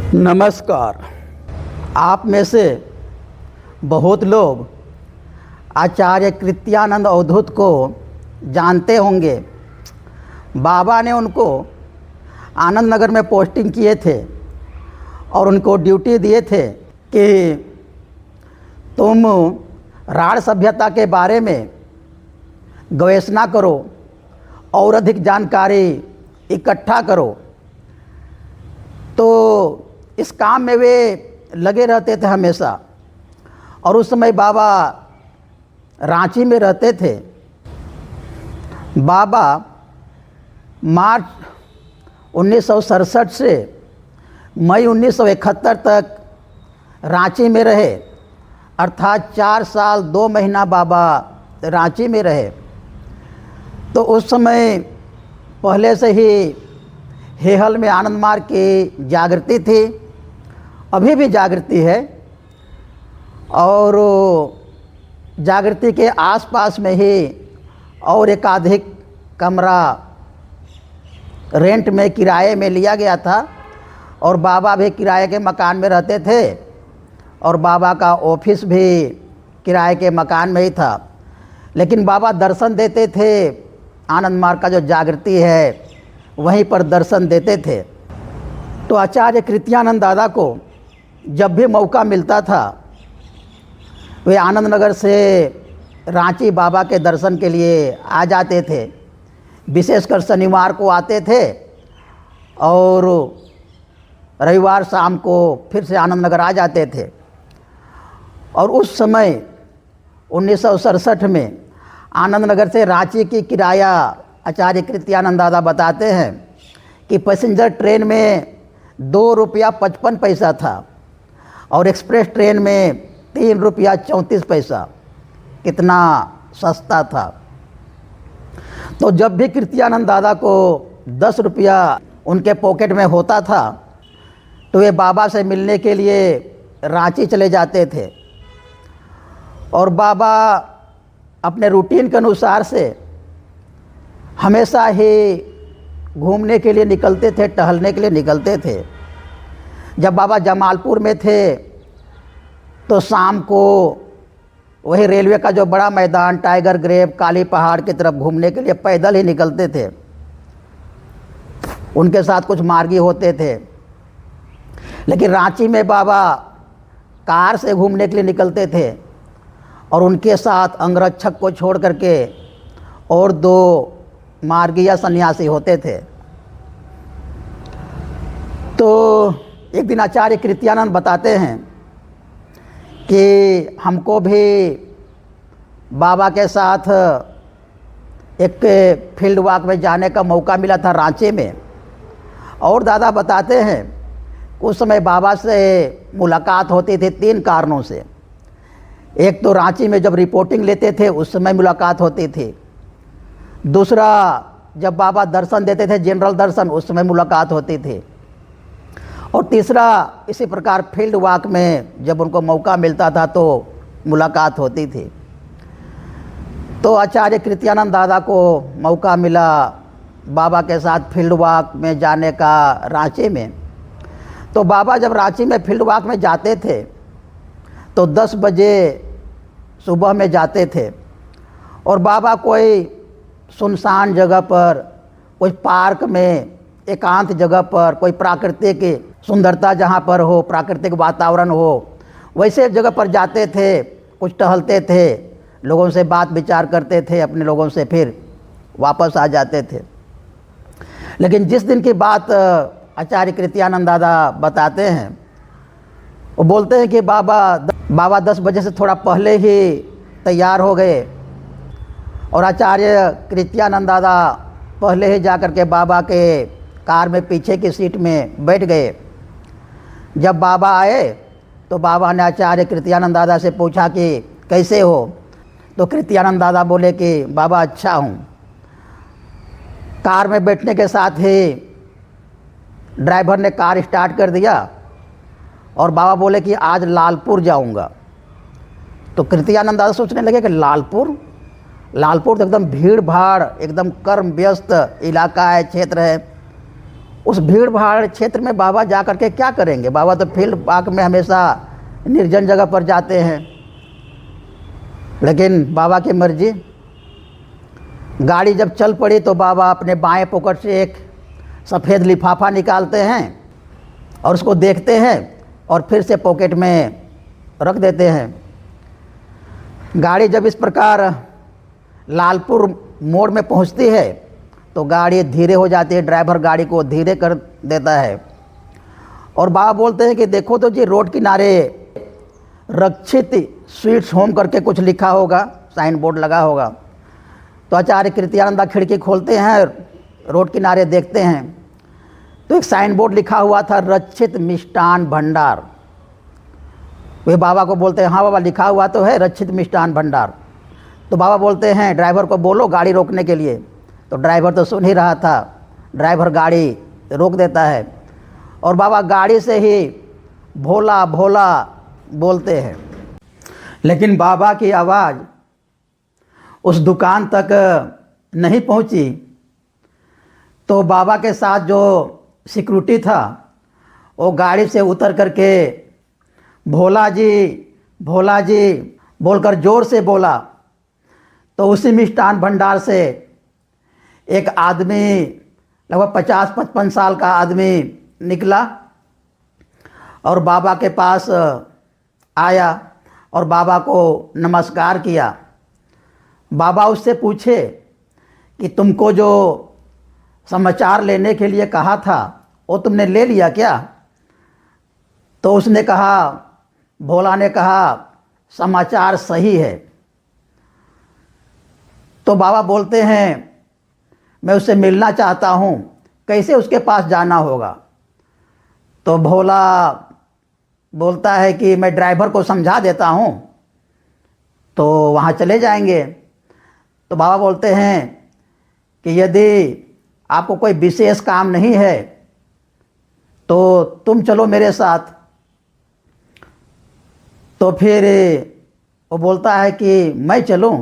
नमस्कार। आप में से बहुत लोग आचार्य कृत्यानंद अवधूत को जानते होंगे। बाबा ने उनको आनंद नगर में पोस्टिंग किए थे और उनको ड्यूटी दिए थे कि तुम राढ़ सभ्यता के बारे में गवेषणा करो और अधिक जानकारी इकट्ठा करो। तो इस काम में वे लगे रहते थे हमेशा। और उस समय बाबा रांची में रहते थे। बाबा मार्च 1967 से मई 1971 तक रांची में रहे, अर्थात 4 साल 2 महीना बाबा रांची में रहे। तो उस समय पहले से ही हेहल में आनंद मार्ग की जागृति थी, अभी भी जागृति है। और जागृति के आसपास में ही और एकाधिक कमरा रेंट में किराए में लिया गया था और बाबा भी किराए के मकान में रहते थे और बाबा का ऑफिस भी किराए के मकान में ही था। लेकिन बाबा दर्शन देते थे, आनंद मार्ग का जो जागृति है वहीं पर दर्शन देते थे। तो आचार्य कृत्यानंद दादा को जब भी मौका मिलता था वे आनंद नगर से रांची बाबा के दर्शन के लिए आ जाते थे। विशेषकर शनिवार को आते थे और रविवार शाम को फिर से आनंद नगर आ जाते थे। और उस समय 1967 में आनंद नगर से रांची की किराया आचार्य कृत्यानंद दादा बताते हैं कि पैसेंजर ट्रेन में 2 रुपया 55 पैसा था और एक्सप्रेस ट्रेन में 3 रुपया 34 पैसा। कितना सस्ता था। तो जब भी कृत्यानंद दादा को 10 रुपया उनके पॉकेट में होता था तो वे बाबा से मिलने के लिए रांची चले जाते थे। और बाबा अपने रूटीन के अनुसार से हमेशा ही घूमने के लिए निकलते थे, टहलने के लिए निकलते थे। जब बाबा जमालपुर में थे तो शाम को वही रेलवे का जो बड़ा मैदान टाइगर ग्रेव काली पहाड़ की तरफ घूमने के लिए पैदल ही निकलते थे। उनके साथ कुछ मार्गी होते थे। लेकिन रांची में बाबा कार से घूमने के लिए निकलते थे और उनके साथ अंगरक्षक को छोड़ करके और 2 मार्गी या सन्यासी होते थे। तो एक दिन आचार्य कृत्यानंद बताते हैं कि हमको भी बाबा के साथ एक फील्ड वॉक में जाने का मौका मिला था रांची में। और दादा बताते हैं उस समय बाबा से मुलाकात होती थी 3 कारणों से। एक तो रांची में जब रिपोर्टिंग लेते थे उस समय मुलाकात होती थी। दूसरा जब बाबा दर्शन देते थे जनरल दर्शन उस समय मुलाकात होती थी। और तीसरा इसी प्रकार फील्ड वॉक में जब उनको मौका मिलता था तो मुलाकात होती थी। तो आचार्य कृत्यानंद दादा को मौका मिला बाबा के साथ फील्ड वॉक में जाने का रांची में। तो बाबा जब रांची में फील्ड वॉक में जाते थे तो 10 बजे सुबह में जाते थे और बाबा कोई सुनसान जगह पर, कोई पार्क में, एकांत जगह पर, कोई प्राकृतिक सुंदरता जहाँ पर हो, प्राकृतिक वातावरण हो, वैसे जगह पर जाते थे। कुछ टहलते थे, लोगों से बात विचार करते थे, अपने लोगों से फिर वापस आ जाते थे। लेकिन जिस दिन की बात आचार्य कृत्यानंद दादा बताते हैं वो बोलते हैं कि बाबा 10 बजे से थोड़ा पहले ही तैयार हो गए और आचार्य कृत्यानंद दादा पहले ही जा कर के बाबा के कार में पीछे की सीट में बैठ गए। जब बाबा आए तो बाबा ने आचार्य कृत्यानंद दादा से पूछा कि कैसे हो। तो कृत्यानंद दादा बोले कि बाबा अच्छा हूँ। कार में बैठने के साथ ही ड्राइवर ने कार स्टार्ट कर दिया और बाबा बोले कि आज लालपुर जाऊँगा। तो कृत्यानंद दादा सोचने लगे कि लालपुर तो एकदम भीड़ भाड़, एकदम कर्म व्यस्त इलाका है, क्षेत्र है। उस भीड़ भाड़ क्षेत्र में बाबा जा कर के क्या करेंगे? बाबा तो फील्ड पार्क में हमेशा निर्जन जगह पर जाते हैं। लेकिन बाबा की मर्जी। गाड़ी जब चल पड़ी तो बाबा अपने बाएं पॉकेट से एक सफ़ेद लिफाफा निकालते हैं और उसको देखते हैं और फिर से पॉकेट में रख देते हैं। गाड़ी जब इस प्रकार लालपुर मोड़ में पहुंचती है तो गाड़ी धीरे हो जाती है, ड्राइवर गाड़ी को धीरे कर देता है और बाबा बोलते हैं कि देखो तो जी, रोड किनारे रक्षित स्वीट्स होम करके कुछ लिखा होगा, साइन बोर्ड लगा होगा। तो आचार्य कृत्यानंदा खिड़की खोलते हैं, रोड किनारे देखते हैं तो एक साइन बोर्ड लिखा हुआ था, रक्षित मिष्ठान भंडार। वे बाबा को बोलते हैं, हाँ बाबा लिखा हुआ तो है रक्षित मिष्ठान भंडार। तो बाबा बोलते हैं ड्राइवर को बोलो गाड़ी रोकने के लिए। तो ड्राइवर तो सुन ही रहा था, ड्राइवर गाड़ी रोक देता है और बाबा गाड़ी से ही भोला भोला बोलते हैं। लेकिन बाबा की आवाज़ उस दुकान तक नहीं पहुंची। तो बाबा के साथ जो सिक्योरिटी था वो गाड़ी से उतर करके भोला जी बोलकर ज़ोर से बोला। तो उसी मिष्ठान भंडार से एक आदमी, लगभग 50-55 साल का आदमी निकला और बाबा के पास आया और बाबा को नमस्कार किया। बाबा उससे पूछे कि तुमको जो समाचार लेने के लिए कहा था वो तुमने ले लिया क्या? तो उसने कहा, भोला ने कहा, समाचार सही है। तो बाबा बोलते हैं मैं उससे मिलना चाहता हूँ, कैसे उसके पास जाना होगा? तो भोला बोलता है कि मैं ड्राइवर को समझा देता हूँ, तो वहाँ चले जाएंगे। तो बाबा बोलते हैं कि यदि आपको कोई विशेष काम नहीं है तो तुम चलो मेरे साथ। तो फिर वो बोलता है कि मैं चलूँ?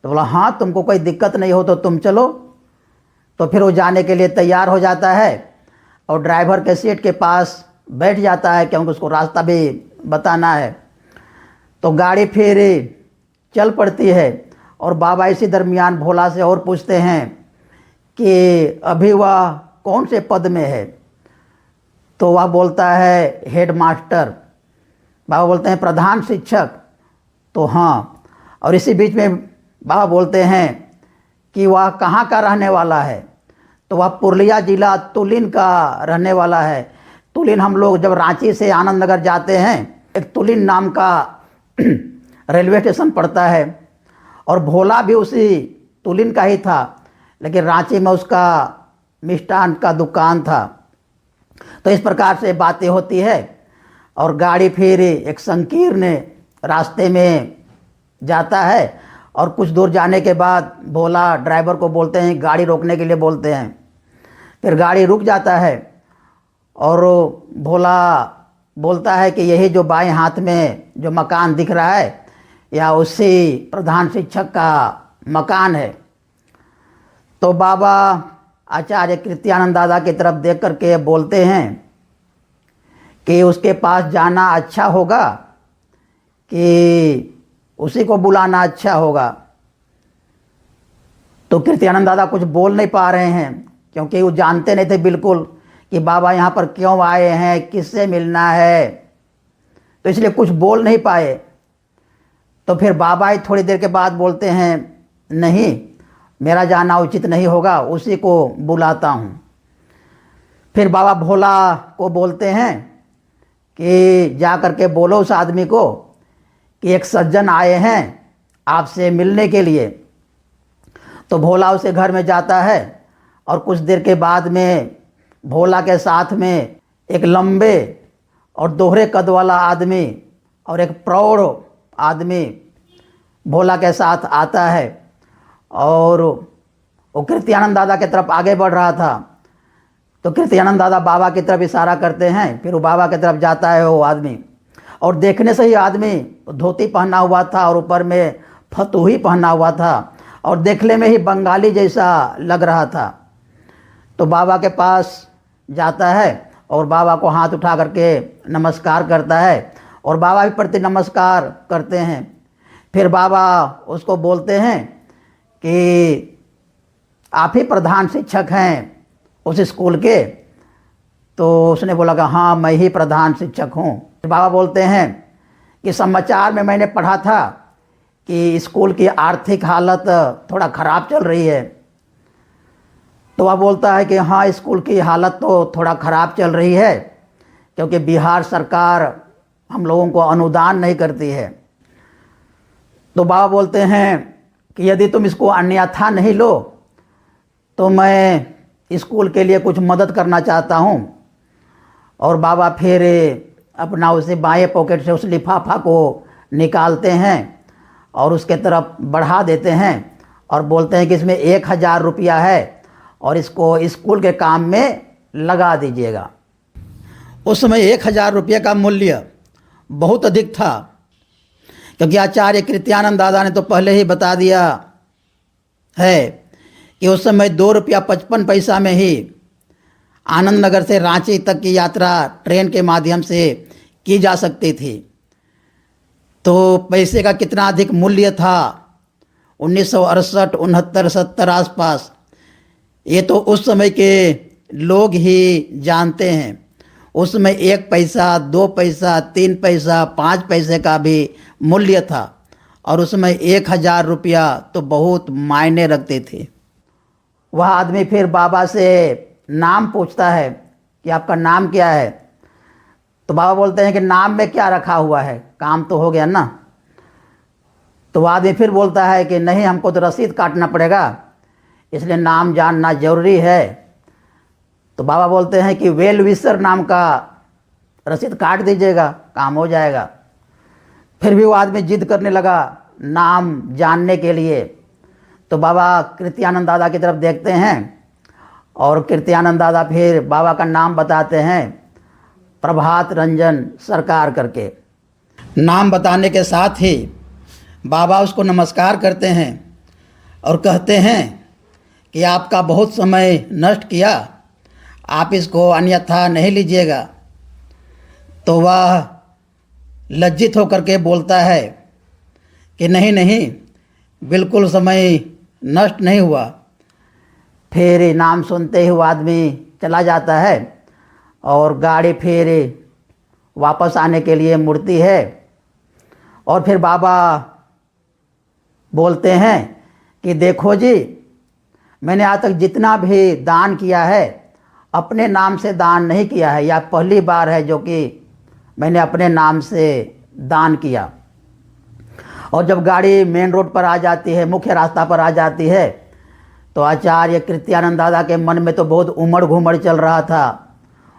तो बोला हाँ, तुमको कोई दिक्कत नहीं हो तो तुम चलो। तो फिर वो जाने के लिए तैयार हो जाता है और ड्राइवर के सीट के पास बैठ जाता है क्योंकि उसको रास्ता भी बताना है। तो गाड़ी फिर चल पड़ती है और बाबा इसी दरमियान भोला से और पूछते हैं कि अभी वह कौन से पद में है? तो वह बोलता है हेड मास्टर। बाबा बोलते हैं प्रधान शिक्षक? तो हाँ। और इसी बीच में बाबा बोलते हैं कि वह कहाँ का रहने वाला है? तो वह पुरुलिया जिला तुलिन का रहने वाला है। तुलिन हम लोग जब रांची से आनंद नगर जाते हैं, एक तुलिन नाम का रेलवे स्टेशन पड़ता है और भोला भी उसी तुलिन का ही था, लेकिन रांची में उसका मिष्ठान का दुकान था। तो इस प्रकार से बातें होती है और गाड़ी फिर एक संकीर्ण रास्ते में जाता है और कुछ दूर जाने के बाद भोला ड्राइवर को बोलते हैं, गाड़ी रोकने के लिए बोलते हैं। फिर गाड़ी रुक जाता है और भोला बोलता है कि यही जो बाएं हाथ में जो मकान दिख रहा है या उसी प्रधान शिक्षक का मकान है। तो बाबा आचार्य कृत्यानंद दादा की तरफ देख करके बोलते हैं कि उसके पास जाना अच्छा होगा कि उसी को बुलाना अच्छा होगा? तो कृत्यानंद दादा कुछ बोल नहीं पा रहे हैं क्योंकि वो जानते नहीं थे बिल्कुल कि बाबा यहाँ पर क्यों आए हैं, किससे मिलना है, तो इसलिए कुछ बोल नहीं पाए। तो फिर बाबा ही थोड़ी देर के बाद बोलते हैं, नहीं, मेरा जाना उचित नहीं होगा, उसी को बुलाता हूँ। फिर बाबा भोला को बोलते हैं कि जा कर के बोलो उस आदमी को कि एक सज्जन आए हैं आपसे मिलने के लिए। तो भोला उसे घर में जाता है और कुछ देर के बाद में भोला के साथ में एक लंबे और दोहरे कद वाला आदमी और एक प्रौढ़ आदमी भोला के साथ आता है और वो कृत्यानंद दादा की तरफ आगे बढ़ रहा था। तो कृत्यानंद दादा बाबा की तरफ इशारा करते हैं, फिर वो बाबा की तरफ जाता है वो आदमी। और देखने से ही आदमी धोती पहना हुआ था और ऊपर में फतूही पहना हुआ था और देखने में ही बंगाली जैसा लग रहा था। तो बाबा के पास जाता है और बाबा को हाथ उठा करके नमस्कार करता है और बाबा भी प्रति नमस्कार करते हैं। फिर बाबा उसको बोलते हैं कि आप ही प्रधान शिक्षक हैं उस स्कूल के। तो उसने बोला कि हाँ, मैं ही प्रधान शिक्षक हूँ। बाबा बोलते हैं कि समाचार में मैंने पढ़ा था कि स्कूल की आर्थिक हालत थोड़ा ख़राब चल रही है। तो वह बोलता है कि हाँ, स्कूल की हालत तो थोड़ा ख़राब चल रही है क्योंकि बिहार सरकार हम लोगों को अनुदान नहीं करती है। तो बाबा बोलते हैं कि यदि तुम इसको अन्यथा नहीं लो तो मैं स्कूल के लिए कुछ मदद करना चाहता हूँ। और बाबा फिर अपना उसे बाएं पॉकेट से उस लिफाफा को निकालते हैं और उसके तरफ बढ़ा देते हैं और बोलते हैं कि इसमें 1000 रुपया है और इसको स्कूल के काम में लगा दीजिएगा। उस समय 1000 रुपये का मूल्य बहुत अधिक था क्योंकि आचार्य कृत्यानंद दादा ने तो पहले ही बता दिया है कि उस समय 2 रुपया 55 पैसा में ही आनंद नगर से रांची तक की यात्रा ट्रेन के माध्यम से की जा सकती थी। तो पैसे का कितना अधिक मूल्य था 1968, 69, 70 आसपास, ये तो उस समय के लोग ही जानते हैं। उसमें 1 पैसा, 2 पैसा, 3 पैसा, 5 पैसे का भी मूल्य था और उसमें 1000 रुपया तो बहुत मायने रखते थे। वह आदमी फिर बाबा से नाम पूछता है कि आपका नाम क्या है। तो बाबा बोलते हैं कि नाम में क्या रखा हुआ है, काम तो हो गया ना। तो वह आदमी फिर बोलता है कि नहीं, हमको तो रसीद काटना पड़ेगा, इसलिए नाम जानना जरूरी है। तो बाबा बोलते हैं कि वेल विशर नाम का रसीद काट दीजिएगा, काम हो जाएगा। फिर भी वो आदमी जिद करने लगा नाम जानने के लिए। तो बाबा कृत्यानंद दादा की तरफ देखते हैं और कृत्यानंद दादा फिर बाबा का नाम बताते हैं, प्रभात रंजन सरकार करके। नाम बताने के साथ ही बाबा उसको नमस्कार करते हैं और कहते हैं कि आपका बहुत समय नष्ट किया, आप इसको अन्यथा नहीं लीजिएगा। तो वह लज्जित होकर के बोलता है कि नहीं नहीं, बिल्कुल समय नष्ट नहीं हुआ। फिर नाम सुनते ही वो आदमी चला जाता है और गाड़ी फिर वापस आने के लिए मुड़ती है। और फिर बाबा बोलते हैं कि देखो जी, मैंने आज तक जितना भी दान किया है अपने नाम से दान नहीं किया है। यह पहली बार है जो कि मैंने अपने नाम से दान किया। और जब गाड़ी मेन रोड पर आ जाती है, मुख्य रास्ता पर आ जाती है, तो आचार्य कृत्यानंद दादा के मन में तो बहुत उमड़ घुमड़ चल रहा था।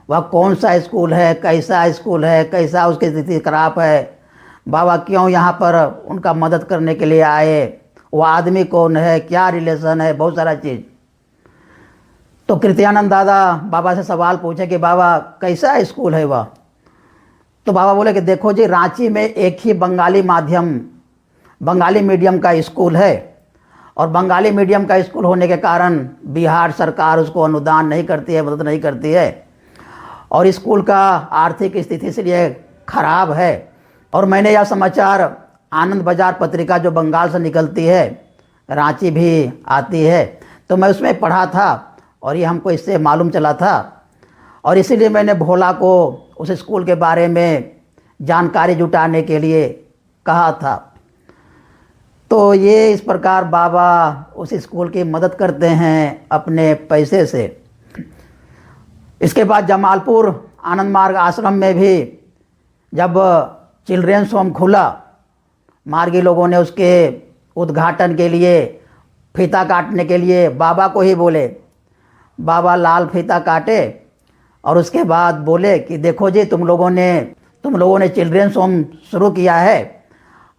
वह कौन सा स्कूल है, कैसा स्कूल है, कैसा उसकी स्थिति खराब है, बाबा क्यों यहाँ पर उनका मदद करने के लिए आए, वो आदमी कौन है, क्या रिलेशन है, बहुत सारा चीज़। तो कृत्यानंद दादा बाबा से सवाल पूछे कि बाबा कैसा स्कूल है वह। तो बाबा बोले कि देखो जी, रांची में एक ही बंगाली मीडियम का स्कूल है और बंगाली मीडियम का स्कूल होने के कारण बिहार सरकार उसको अनुदान नहीं करती है, मदद नहीं करती है और स्कूल का आर्थिक स्थिति इसलिए खराब है। और मैंने यह समाचार आनंद बाजार पत्रिका जो बंगाल से निकलती है, रांची भी आती है, तो मैं उसमें पढ़ा था और ये हमको इससे मालूम चला था और इसीलिए मैंने भोला को उस स्कूल के बारे में जानकारी जुटाने के लिए कहा था। तो ये इस प्रकार बाबा उस स्कूल की मदद करते हैं अपने पैसे से। इसके बाद जमालपुर आनंद मार्ग आश्रम में भी जब चिल्ड्रेंस होम खुला, मार्गी लोगों ने उसके उद्घाटन के लिए फीता काटने के लिए बाबा को ही बोले। बाबा लाल फीता काटे और उसके बाद बोले कि देखो जी, तुम लोगों ने चिल्ड्रेंस होम शुरू किया है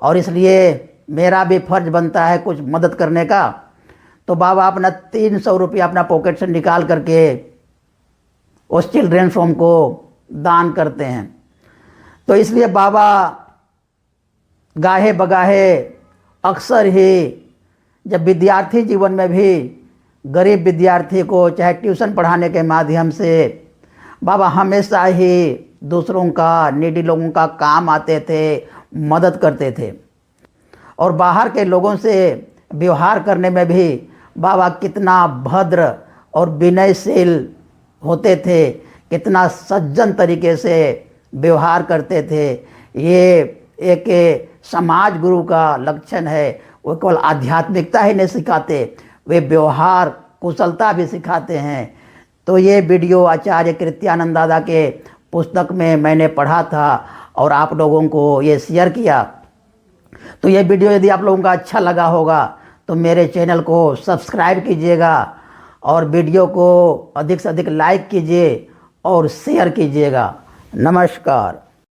और इसलिए मेरा भी फर्ज बनता है कुछ मदद करने का। तो बाबा अपना 300 रुपया अपना पॉकेट से निकाल करके उस चिल्ड्रेंस होम को दान करते हैं। तो इसलिए बाबा गाहे बगाहे अक्सर ही जब विद्यार्थी जीवन में भी गरीब विद्यार्थी को चाहे ट्यूशन पढ़ाने के माध्यम से बाबा हमेशा ही दूसरों का, नीडी लोगों का काम आते थे, मदद करते थे। और बाहर के लोगों से व्यवहार करने में भी बाबा कितना भद्र और विनयशील होते थे, कितना सज्जन तरीके से व्यवहार करते थे। ये एक समाज गुरु का लक्षण है। वो केवल आध्यात्मिकता ही नहीं सिखाते, वे व्यवहार कुशलता भी सिखाते हैं। तो ये वीडियो आचार्य कृत्यानंद दादा के पुस्तक में मैंने पढ़ा था और आप लोगों को ये शेयर किया। तो ये वीडियो यदि आप लोगों का अच्छा लगा होगा तो मेरे चैनल को सब्सक्राइब कीजिएगा और वीडियो को अधिक से अधिक लाइक कीजिए और शेयर कीजिएगा। नमस्कार।